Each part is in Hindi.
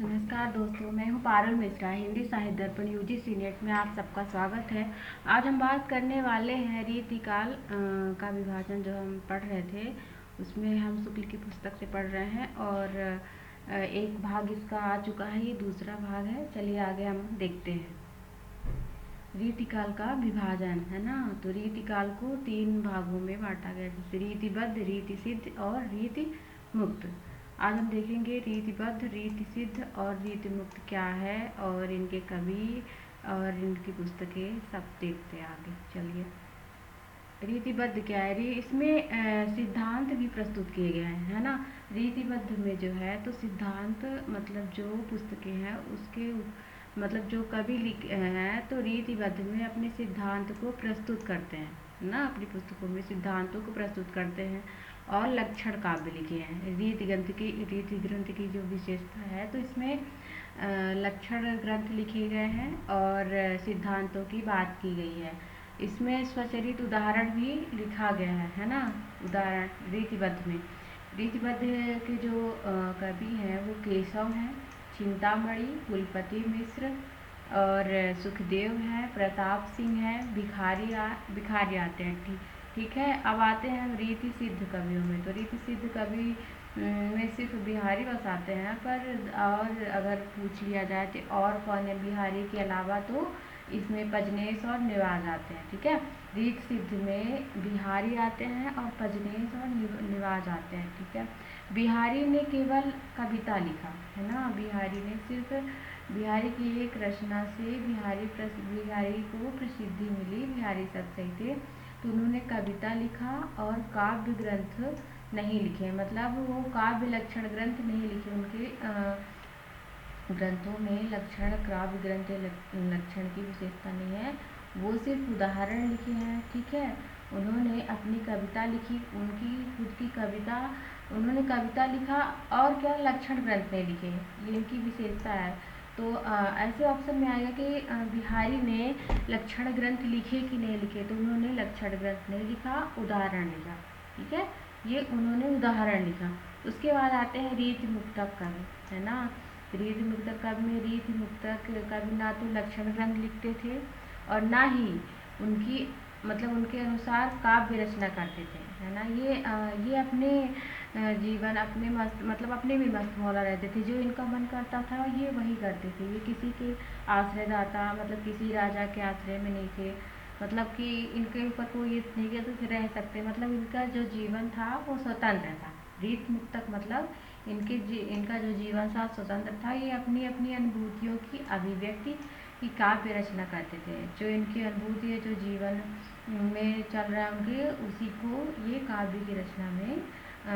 नमस्कार दोस्तों, मैं हूं पारुल मिश्रा। हिंदी साहित्य दर्पण यूजीसी नेट में आप सबका स्वागत है। आज हम बात करने वाले हैं रीतिकाल का विभाजन जो हम पढ़ रहे थे, उसमें हम शुक्ल की पुस्तक से पढ़ रहे हैं और एक भाग इसका आ चुका है, ये दूसरा भाग है। चलिए आगे हम देखते हैं। रीतिकाल का विभाजन है ना, तो रीतिकाल को 3 भागों में बांटा गया, जैसे रीतिबद्ध, रीति सिद्ध और रीति मुक्त। आज हम देखेंगे रीतिबद्ध, रीति सिद्ध और रीति मुक्त क्या है और इनके कवि और इनकी पुस्तकें सब देखते हैं आगे। चलिए, रीतिबद्ध क्या है? इसमें सिद्धांत भी प्रस्तुत किए गए हैं, है ना। रीतिबद्ध में जो है तो सिद्धांत मतलब जो पुस्तकें हैं उसके मतलब जो कवि लिखे हैं तो रीतिबद्ध में अपने सिद्धांत को प्रस्तुत करते हैं ना, अपनी पुस्तकों में सिद्धांतों को प्रस्तुत करते हैं और लक्षण काव्य लिखे हैं। रीति ग्रंथ की जो विशेषता है तो इसमें लक्षण ग्रंथ लिखे गए हैं और सिद्धांतों की बात की गई है। इसमें स्वचरित उदाहरण भी लिखा गया है ना। उदाहरण रीतिबद्ध में, रीतिबद्ध के जो कवि हैं वो केशव हैं, चिंतामणि, कुलपति मिश्र और सुखदेव हैं, प्रताप सिंह हैं, भिखारी आते हैं। ठीक है। अब आते हैं हम रीति सिद्ध कवियों में। तो रीति सिद्ध कवि में सिर्फ बिहारी बस आते हैं, पर और अगर पूछ लिया जाए तो और कौन है बिहारी के अलावा, तो इसमें पजनेश और निवाज आते हैं। ठीक है। रीति सिद्ध में बिहारी आते हैं और पजनेश और निवाज आते हैं। ठीक है। बिहारी ने केवल कविता लिखा है ना। बिहारी ने सिर्फ बिहारी की एक रचना से बिहारी को प्रसिद्धि मिली। बिहारी सब सही थे, तो उन्होंने कविता लिखा और काव्य ग्रंथ नहीं लिखे, मतलब वो काव्य लक्षण ग्रंथ नहीं लिखे। उनके ग्रंथों में लक्षण काव्य ग्रंथ लक्षण की विशेषता नहीं है, वो सिर्फ उदाहरण लिखे हैं। ठीक है। उन्होंने अपनी कविता लिखी, उनकी खुद की कविता, उन्होंने कविता लिखा और क्या लक्षण ग्रंथ नहीं लिखे, ये इनकी विशेषता है। तो ऐसे ऑप्शन में आएगा कि बिहारी ने लक्षण ग्रंथ लिखे कि नहीं लिखे, तो उन्होंने लक्षण ग्रंथ नहीं लिखा, उदाहरण लिखा। ठीक है, ये उन्होंने उदाहरण लिखा। उसके बाद आते हैं रीति मुक्तक कवि, है ना। रीति मुक्तक कवि में रीति मुक्तक कवि ना तो लक्षण ग्रंथ लिखते थे और ना ही उनकी मतलब उनके अनुसार काव्य रचना करते थे, है ना। ये अपने जीवन अपने मस्त मतलब अपने भी मस्त मौला रहते थे। जो इनका मन करता था ये वही करते थे। ये किसी के आश्रयदाता मतलब किसी राजा के आश्रय में नहीं थे, मतलब कि इनके ऊपर कोई ये नहीं कहते थे रह सकते, मतलब इनका जो जीवन था वो स्वतंत्र था। रीत मुक्तक मतलब इनका जो जीवन था स्वतंत्र था। ये अपनी अपनी अनुभूतियों की अभिव्यक्ति की काव्य रचना करते थे। जो इनकी अनुभूति है, जो जीवन में चल रहा है उनके, उसी को ये काव्य की रचना में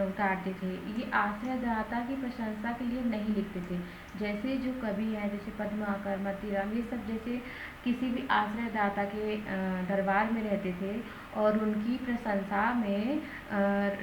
उतारते थे। ये आश्रयदाता की प्रशंसा के लिए नहीं लिखते थे। जैसे जो कवि हैं जैसे पद्माकर, मतीराम, ये सब जैसे किसी भी आश्रयदाता के दरबार में रहते थे और उनकी प्रशंसा में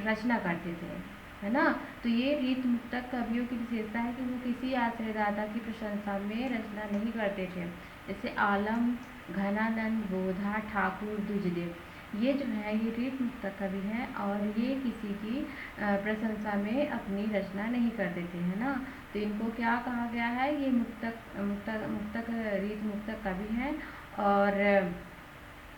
रचना करते थे, है ना। तो ये रीत मुक्तक कवियों की विशेषता है कि वो किसी आश्रयदाता की प्रशंसा में रचना नहीं करते थे। जैसे आलम, घनानंद, बोधा, ठाकुर, द्विजदेव, ये जो है ये रीत मुक्तक कवि हैं और ये किसी की प्रशंसा में अपनी रचना नहीं करते थे, है ना। तो इनको क्या कहा गया है? ये मुक्तक रीत मुक्तक कवि हैं और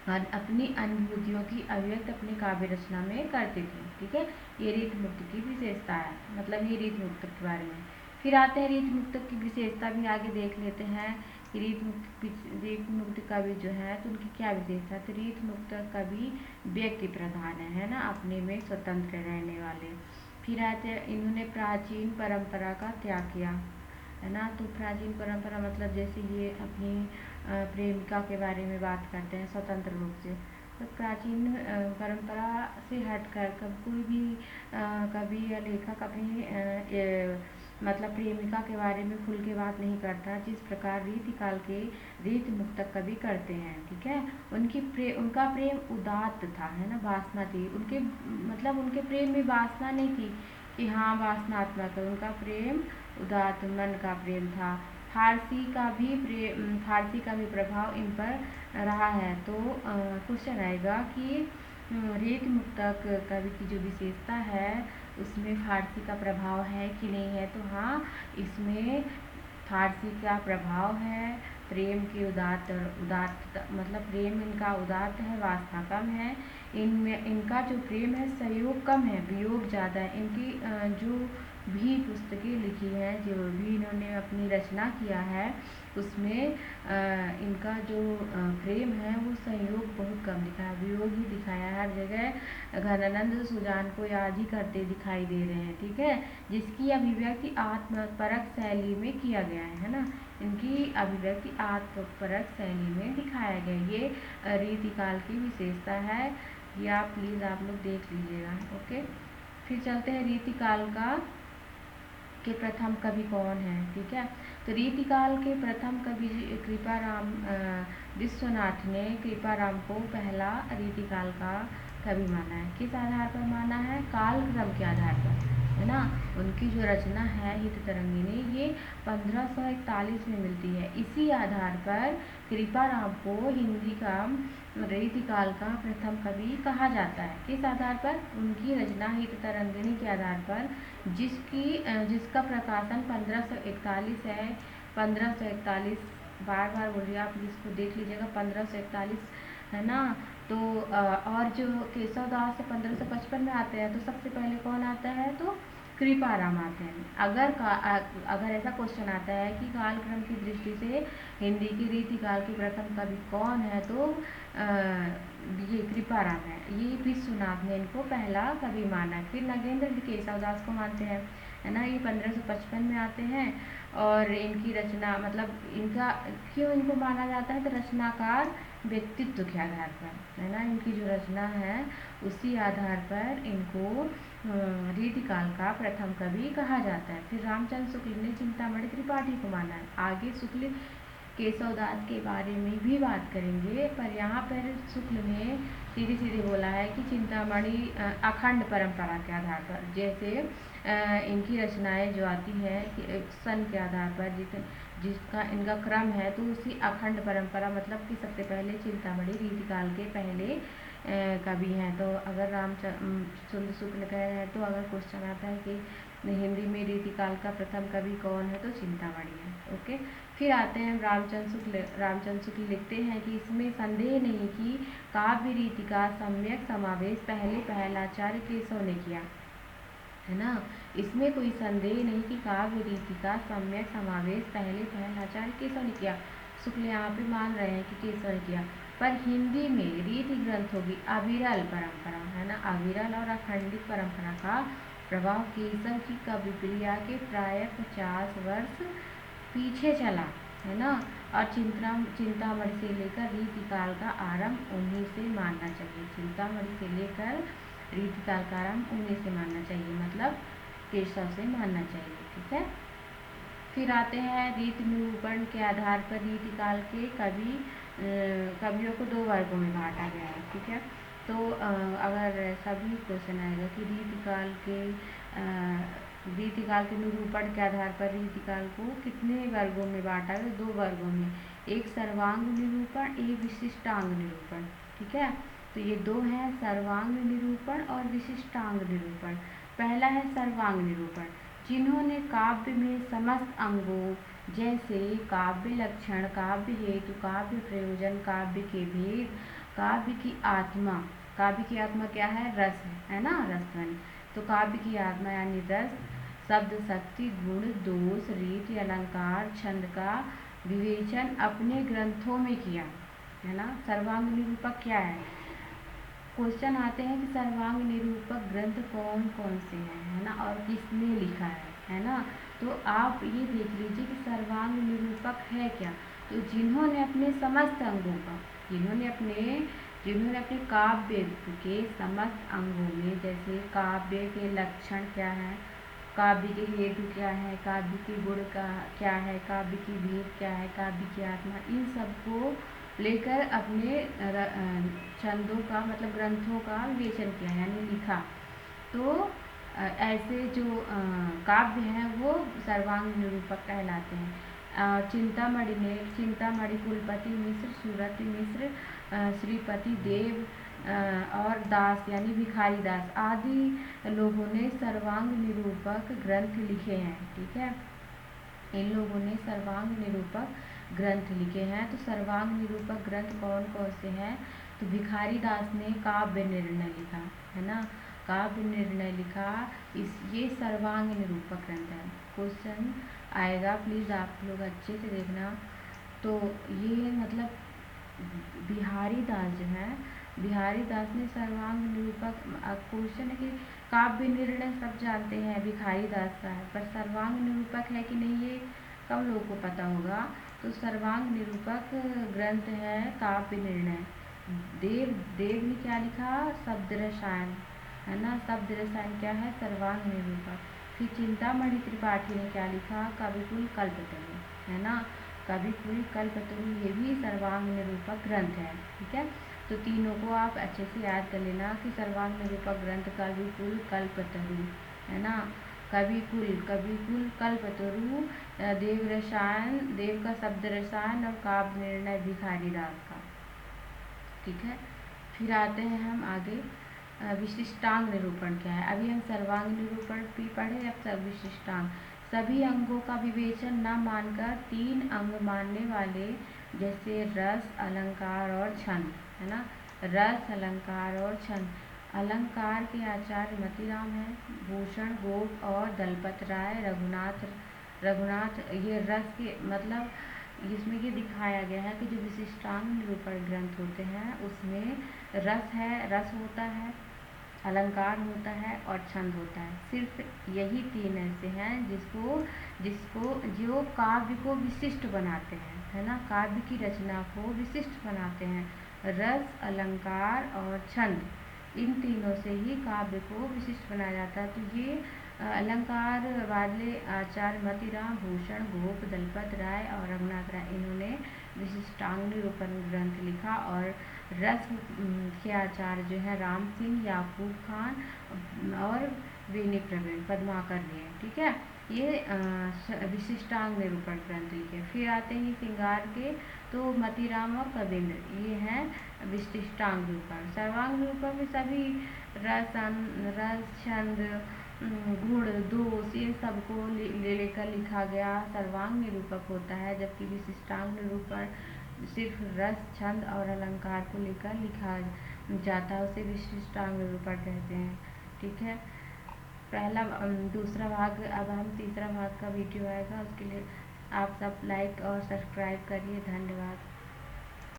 अपनी अनुभूतियों की अभिव्यक्त अपनी काव्य रचना में करते थे। ठीक है, ये रीत मुक्त की विशेषता है, मतलब ये रीत मुक्तक के बारे में। फिर आते हैं रीत मुक्तक की विशेषता भी आगे देख लेते हैं। रीत मुक्त कवि जो है तो उनकी क्या विशेषता है? तो रीत मुक्त कवि व्यक्ति प्रधान है ना, अपने में स्वतंत्र रहने वाले। फिर आते हैं इन्होंने प्राचीन परंपरा का त्याग किया, है ना। तो प्राचीन परंपरा मतलब जैसे ये अपनी प्रेमिका के बारे में बात करते हैं स्वतंत्र रूप से, तो प्राचीन परंपरा से हटकर कोई भी कवि या लेखक अपनी मतलब प्रेमिका के बारे में खुल के बात नहीं करता, जिस प्रकार रीतिकाल के रीत मुक्तक कवि करते हैं। ठीक है, उनका प्रेम उदात्त था, है ना, वासना थी उनके, मतलब उनके प्रेम में वासना नहीं थी कि हाँ वासनात्मक है। उनका प्रेम उदात्त मन का प्रेम था। फारसी का भी प्रभाव इन पर रहा है। तो क्वेश्चन आएगा कि रीत मुक्तक कवि की जो विशेषता है उसमें फारसी का प्रभाव है कि नहीं है? तो हाँ, इसमें फारसी का प्रभाव है, प्रेम की उदात्त मतलब प्रेम इनका उदात्त है, वास्ता कम है। इनमें इनका जो प्रेम है सहयोग कम है, वियोग ज़्यादा है। इनकी जो भी पुस्तकें लिखी हैं, जो भी इन्होंने अपनी रचना किया है, उसमें इनका जो प्रेम है वो सहयोग बहुत कम दिखा है, वियोग ही दिखाया है। हर जगह घनानंद सुजान को याद ही करते दिखाई दे रहे हैं, ठीक है, जिसकी अभिव्यक्ति आत्मपरक शैली में किया गया है ना। इनकी अभिव्यक्ति आत्मपरक शैली में दिखाया गया, ये रीतिकाल की विशेषता है। ये आप प्लीज़ आप लोग देख लीजिएगा। ओके, फिर चलते हैं रीतिकाल के प्रथम कवि कौन है, ठीक है। तो रीतिकाल के प्रथम कवि कृपाराम विश्वनाथ ने कृपाराम को पहला रीतिकाल का कवि माना है। किस आधार पर माना है? कालक्रम के आधार पर, है ना। उनकी जो रचना है हित तरंगिणी, ये 1541 में मिलती है। इसी आधार पर कृपाराम को हिंदी का रीतिकाल का प्रथम कवि कहा जाता है। किस आधार पर? उनकी रचना हित तरंगिणी के आधार पर, जिसका प्रकाशन 1541 है। 1541 बार बार बोलिए, आप इसको देख लीजिएगा, 1541 है ना। तो और जो केशव दास 1555 में आते हैं, तो सबसे पहले कौन आता है? तो कृपाराम आते हैं। अगर ऐसा क्वेश्चन आता है कि कालक्रम की दृष्टि से हिंदी की रीतिकाल के प्रथम कवि कौन है, तो ये कृपाराम है। ये विश्वनाथ ने इनको पहला कवि माना। फिर नगेंद्र केशव दास को मानते हैं, है ना। ये 1555 में आते हैं और इनकी रचना मतलब इनका क्यों इनको माना जाता है? तो रचनाकार व्यक्तित्व के आधार पर, है ना। इनकी जो रचना है उसी आधार पर इनको रीतिकाल का प्रथम कवि कहा जाता है। फिर रामचंद्र शुक्ल ने चिंतामणि त्रिपाठी को माना है। आगे शुक्ल केशव दास के बारे में भी बात करेंगे, पर यहाँ पर शुक्ल ने सीधे सीधे बोला है कि चिंतामणि अखंड परंपरा के आधार पर, जैसे इनकी रचनाएं जो आती है कि सन के आधार पर जिसका इनका क्रम है, तो उसी अखंड परंपरा मतलब कि सबसे पहले चिंतामणि रीतिकाल के पहले कवि हैं। तो अगर रामचंद्र शुक्ल कह रहे हैं, तो अगर क्वेश्चन आता है कि हिंदी में रीतिकाल का प्रथम कवि कौन है, तो चिंतामणि है। ओके, फिर आते हैं रामचंद्र शुक्ल लिखते हैं कि इसमें संदेह नहीं कि काव्य रीति का सम्यक समावेश पहले पहलाचार्य केशव ने किया, है ना। इसमें कोई संदेह नहीं कि काव्य रीति का सम्यक समावेश पहले पहलाचार्य केशव ने किया। शुक्ल यहाँ पे मान रहे हैं कि केशव ने किया, पर हिंदी में रीति ग्रंथों की अविरल परंपरा, है ना, अविरल और अखंडित परंपरा का प्रभाव केशव की कवि प्रिया के प्राय 50 वर्ष पीछे चला, है ना। और चिंतामणि से लेकर रीतिकाल का आरंभ उन्हीं से मानना चाहिए। चिंतामणि से लेकर रीतिकाल का आरंभ उन्हीं से मानना चाहिए, मतलब केशव से मानना चाहिए, ठीक है। फिर आते हैं रीति निरूपण के आधार पर रीतिकाल के कवियों को 2 वर्गों में बांटा गया है, ठीक है। तो अगर सभी क्वेश्चन आएगा कि रीतिकाल के निरूपण के आधार पर रीतिकाल को कितने वर्गों में बांटा गया? 2 वर्गों में, एक सर्वांग निरूपण, एक विशिष्टांग निरूपण, ठीक है। तो ये 2 हैं, सर्वांग निरूपण और विशिष्टांग निरूपण। पहला है सर्वांग निरूपण, जिन्होंने काव्य में समस्त अंगों जैसे काव्य लक्षण, काव्य हेतु, काव्य प्रयोजन, काव्य के भेद, काव्य की आत्मा क्या है? रस है ना, रसध्वनि। तो काव्य की आत्मा यानी रस, शब्द शक्ति, गुण, दोष, रीति, अलंकार, छंद का विवेचन अपने ग्रंथों में किया, है ना। सर्वांग निरूपक क्या है? क्वेश्चन आते हैं कि सर्वांग निरूपक ग्रंथ कौन कौन से हैं, है ना, और किसने लिखा है ना। तो आप ये देख लीजिए कि सर्वांग निरूपक है क्या? तो जिन्होंने अपने समस्त अंगों का, जिन्होंने अपने काव्य के समस्त अंगों में, जैसे काव्य के लक्षण क्या है, काव्य के हेतु क्या है, काव्य के गुण का क्या है, काव्य की भेद क्या है, काव्य की आत्मा, इन सबको लेकर अपने छंदों का मतलब ग्रंथों का विवेचन किया, यानी लिखा। तो ऐसे जो काव्य हैं वो सर्वांग निरूपक कहलाते हैं। चिंतामणि कुलपति मिश्र, सूरत मिश्र, श्रीपति देव और दास यानी भिखारी दास आदि लोगों ने सर्वांग निरूपक ग्रंथ लिखे हैं, ठीक है। इन लोगों ने सर्वांग निरूपक ग्रंथ लिखे हैं। तो सर्वांग निरूपक ग्रंथ कौन कौन से हैं? तो भिखारी दास ने काव्य निर्णय लिखा, है ना, काव्य निर्णय लिखा। ये सर्वांग निरूपक ग्रंथ है। क्वेश्चन आएगा, प्लीज़ आप लोग अच्छे से देखना। तो ये मतलब बिहारी दास जो है, बिहारी दास ने सर्वांग निरूपक, क्वेश्चन है कि काव्य निर्णय सब जानते हैं भिखारी दास का है, पर सर्वांग निरूपक है कि नहीं ये कम लोगों को पता होगा। तो सर्वांग निरूपक ग्रंथ है काव्य निर्णय। देव ने क्या लिखा? शब्द रसायन, है ना, शब्द रसायन क्या है? सर्वांग निरूपक। फिर चिंतामणि त्रिपाठी ने क्या लिखा? कविकुल कल्पतरु, है ना, कविकुल कल्पतरु, ये भी सर्वांग निरूपक ग्रंथ है। ठीक है, तो तीनों को आप अच्छे से याद कर लेना कि सर्वांग निरूपक ग्रंथ कविकुल कल्पतरु, है ना, कविकुल कल्पतरु, देव रसायन, देव का शब्द रसायन और काव्य निर्णय भिखारी दास का। ठीक है, फिर आते हैं हम आगे। विशिष्टांग निरूपण क्या है? अभी हम सर्वांग निरूपण भी पढ़े, अब सब विशिष्टांग। सभी अंगों का विवेचन न मानकर 3 अंग मानने वाले, जैसे रस, अलंकार और छंद, है ना, रस, अलंकार और छंद। अलंकार के आचार्य मतीराम हैं, भूषण गोप और दलपत राय, रघुनाथ। ये रस के मतलब इसमें ये दिखाया गया है कि जो विशिष्टांग निरूपण ग्रंथ होते हैं उसमें रस है, रस होता है, अलंकार होता है और छंद होता है। सिर्फ यही 3 ऐसे हैं जिसको जो काव्य को विशिष्ट बनाते हैं, है ना, काव्य की रचना को विशिष्ट बनाते हैं। रस, अलंकार और छंद, इन तीनों से ही काव्य को विशिष्ट बनाया जाता है। तो ये अलंकार वाले आचार्य मतीराम, भूषण गोप, दलपत राय और रघुनाथ राय, इन्होंने विशिष्टांग निरूपण ग्रंथ लिखा। और रस के आचार्य जो है राम सिंह, याकूब खान और वेनी प्रवीण पद्माकर ने। ठीक है, ये विशिष्टांग निरूपण ग्रंथ लिखे। फिर आते हैं श्रृंगार के, तो मतीराम और कवींद्र, ये हैं विशिष्टांग निरूपण। सर्वांग निरूपण में सभी रस, छंद, गुण, दोष, ये सबको लेकर लिखा गया सर्वांग निरूपक होता है। जबकि विशिष्टांग निरूपण सिर्फ रस, छंद और अलंकार को लेकर लिखा जाता है, उसे विशिष्टांग निरूपण कहते हैं। ठीक है, पहला दूसरा भाग, अब हम तीसरा भाग का वीडियो आएगा, उसके लिए आप सब लाइक और सब्सक्राइब करिए। धन्यवाद।